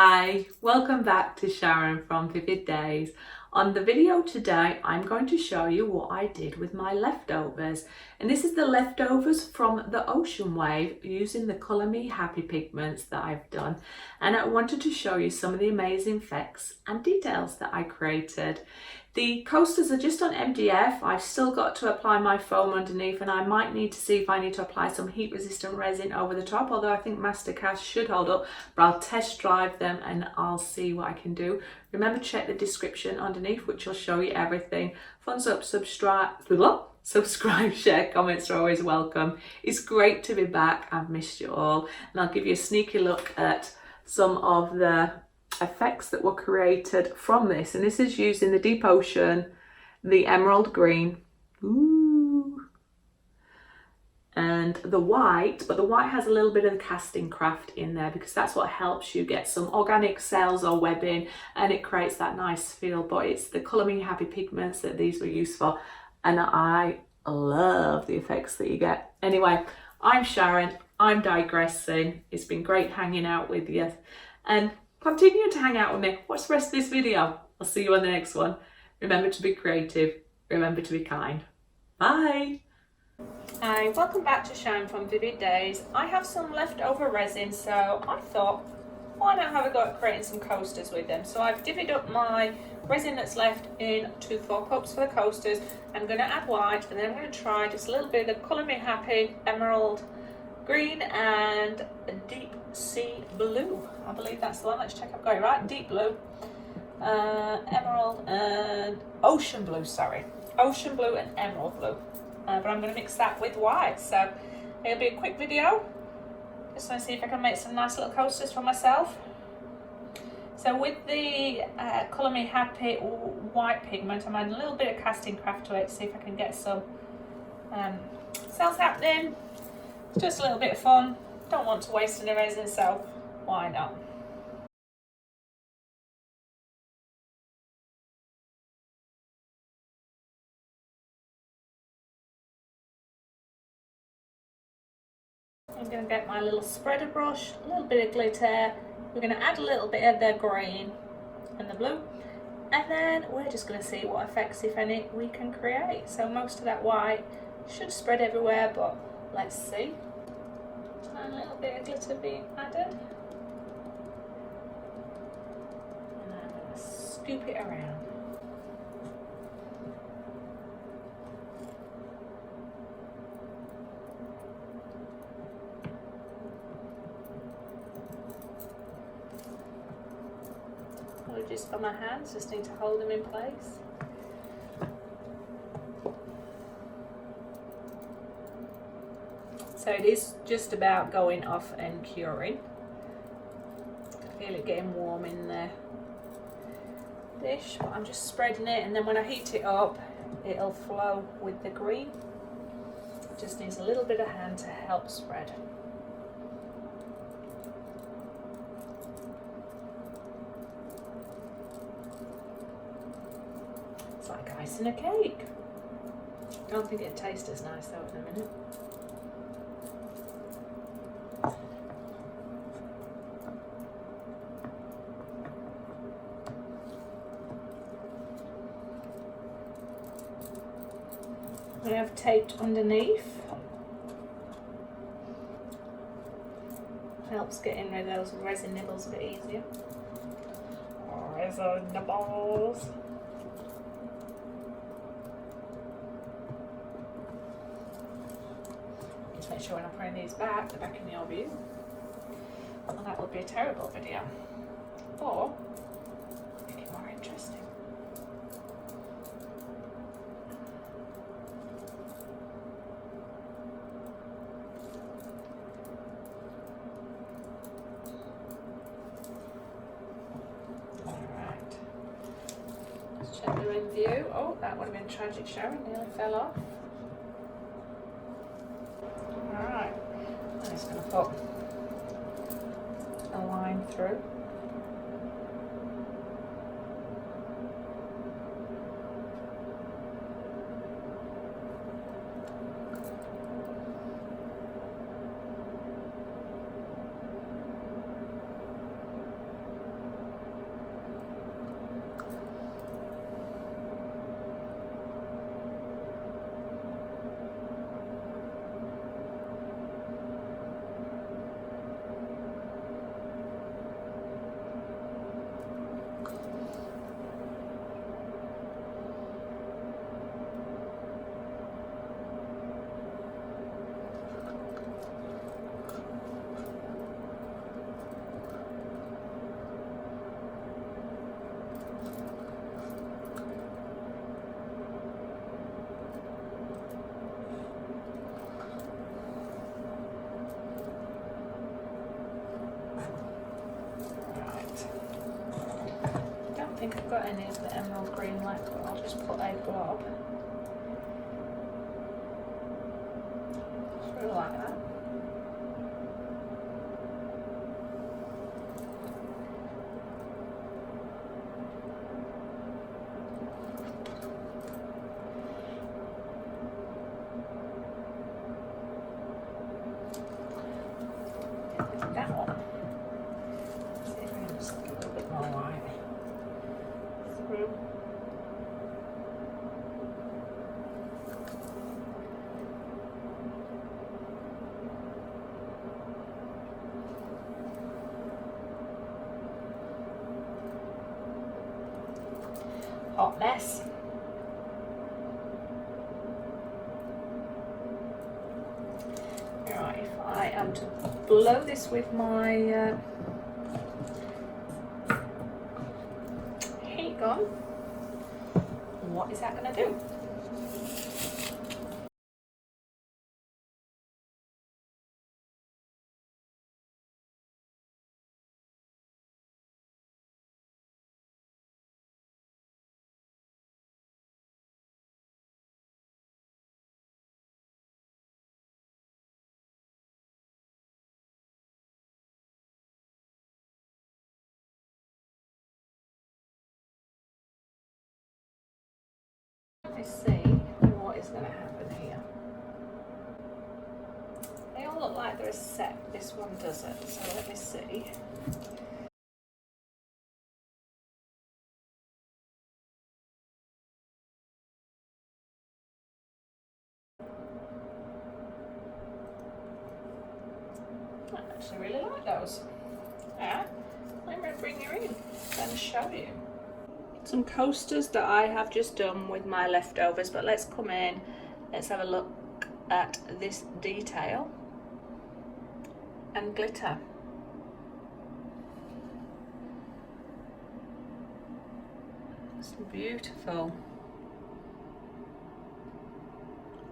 Hi, welcome back to Sharon from Vivid Days. On the video today, I'm going to show you what I did with my leftovers. And this is the leftovers from the ocean wave using the Colour Me Happy pigments that I've done. And I wanted to show you some of the amazing effects and details that I created. The coasters are just on MDF. I've still got to apply my foam underneath, and I might need to see if I need to apply some heat resistant resin over the top, although I think Mastercast should hold up, but I'll test drive them and I'll see what I can do. Remember to check the description underneath, which will show you everything. Thumbs up, subscribe, share, comments are always welcome. It's great to be back. I've missed you all, and I'll give you a sneaky look at some of the effects that were created from this. And this is using the deep ocean, the emerald green, and the white, but the white has a little bit of the casting craft in there because that's what helps you get some organic cells or webbing, and it creates that nice feel. But it's the Colour Me Happy pigments that these were used for, and I love the effects that you get. Anyway, I'm Sharon, I'm digressing. It's been great hanging out with you, and continue to hang out with me. Watch the rest of this video. I'll see you on the next one. Remember to be creative. Remember to be kind. Bye. Hi, welcome back to Sharon from Vivid Days. I have some leftover resin, so I thought, why not have a go at creating some coasters with them? So I've divvied up my resin that's left into 4 cups for the coasters. I'm going to add white, and then I'm going to try just a little bit of the Colour Me Happy emerald green and a deep sea blue. I believe that's the one. Let's check I've got it right. Deep blue, emerald and ocean blue, sorry. Ocean blue and emerald blue. But I'm going to mix that with white. So it'll be a quick video. Just want to see if I can make some nice little coasters for myself. So with the Colour Me Happy white pigment, I'm adding a little bit of casting craft to it to see if I can get some cells happening. It's just a little bit of fun. Don't want to waste any resin, so why not? I'm going to get my little spreader brush, a little bit of glitter. We're going to add a little bit of the green and the blue, and then we're just going to see what effects, if any, we can create. So most of that white should spread everywhere, but let's see. And a little bit of glitter being added, and I'm going to scoop it around. Apologies for my hands, just need to hold them in place. So it is just about going off and curing. I feel it getting warm in the dish, but I'm just spreading it, and then when I heat it up, it'll flow with the green. It just needs a little bit of hand to help spread. It's like icing a cake. I don't think it'd taste as nice though in a minute. I have taped underneath. Helps getting rid of those resin nibbles a bit easier. Resin nibbles. Just make sure when I'm putting these back, they're back in your view. Well, that would be a terrible video. Or make it more interesting. Check the in view. Oh, that would have been tragic, Sharon. Nearly fell off. Alright. I'm just going to put a line through. I don't think I've got any of the emerald green left, but I'll just put a blob through like that. That one. See if I can just get a little bit more white through. Hot mess. Right, if I am to blow this with my heat gun, what is that going to do? Let's see what is going to happen here. They all look like they're a set. This one doesn't. So let me see. I actually really like those. Yeah, let me bring you in and show you. Some coasters that I have just done with my leftovers, but let's come in, let's have a look at this detail and glitter. Some beautiful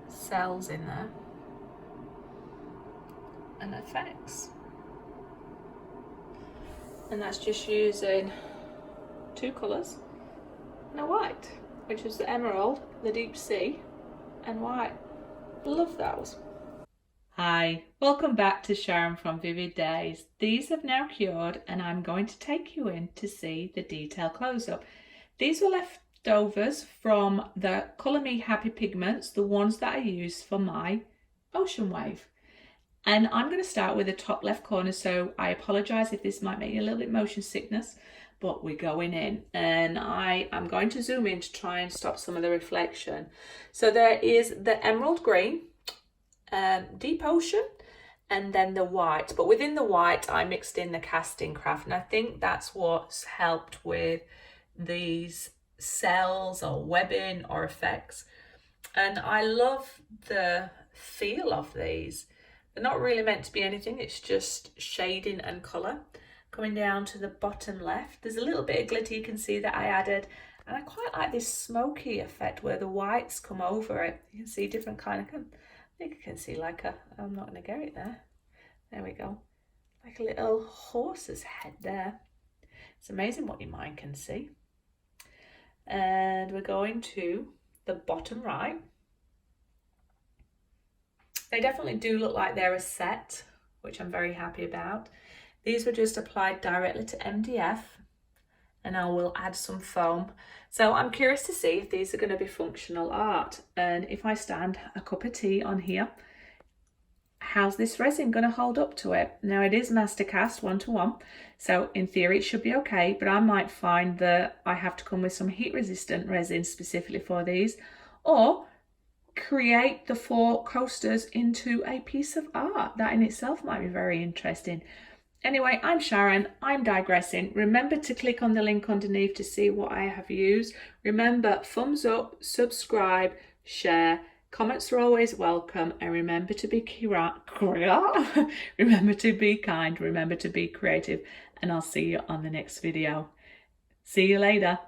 cells in there and effects, and that's just using two colours and a white, which is the emerald, the deep sea, and white. Love those. Hi, welcome back to Sharon from Vivid Days. These have now cured and I'm going to take you in to see the detail close-up. These were leftovers from the Colour Me Happy pigments, the ones that I used for my ocean wave. And I'm going to start with the top left corner, so I apologise if this might make you a little bit motion sickness, but we're going in, and I am going to zoom in to try and stop some of the reflection. So there is the emerald green, deep ocean, and then the white, but within the white I mixed in the casting craft, and I think that's what's helped with these cells or webbing or effects. And I love the feel of these. They're not really meant to be anything, it's just shading and colour. Coming down to the bottom left, there's a little bit of glitter you can see that I added, and I quite like this smoky effect where the whites come over it. You can see different kind of, I think you can see like a, I'm not going to get it there. There we go. Like a little horse's head there. It's amazing what your mind can see. And we're going to the bottom right. They definitely do look like they're a set, which I'm very happy about. These were just applied directly to MDF, and I will add some foam. So I'm curious to see if these are going to be functional art. And if I stand a cup of tea on here, how's this resin going to hold up to it? Now it is master cast 1:1, so in theory it should be okay, but I might find that I have to come with some heat resistant resin specifically for these, or create the 4 coasters into a piece of art. That in itself might be very interesting. Anyway, I'm Sharon, I'm digressing. Remember to click on the link underneath to see what I have used. Remember, thumbs up, subscribe, share. Comments are always welcome, and remember to be remember to be kind, remember to be creative, and I'll see you on the next video. See you later.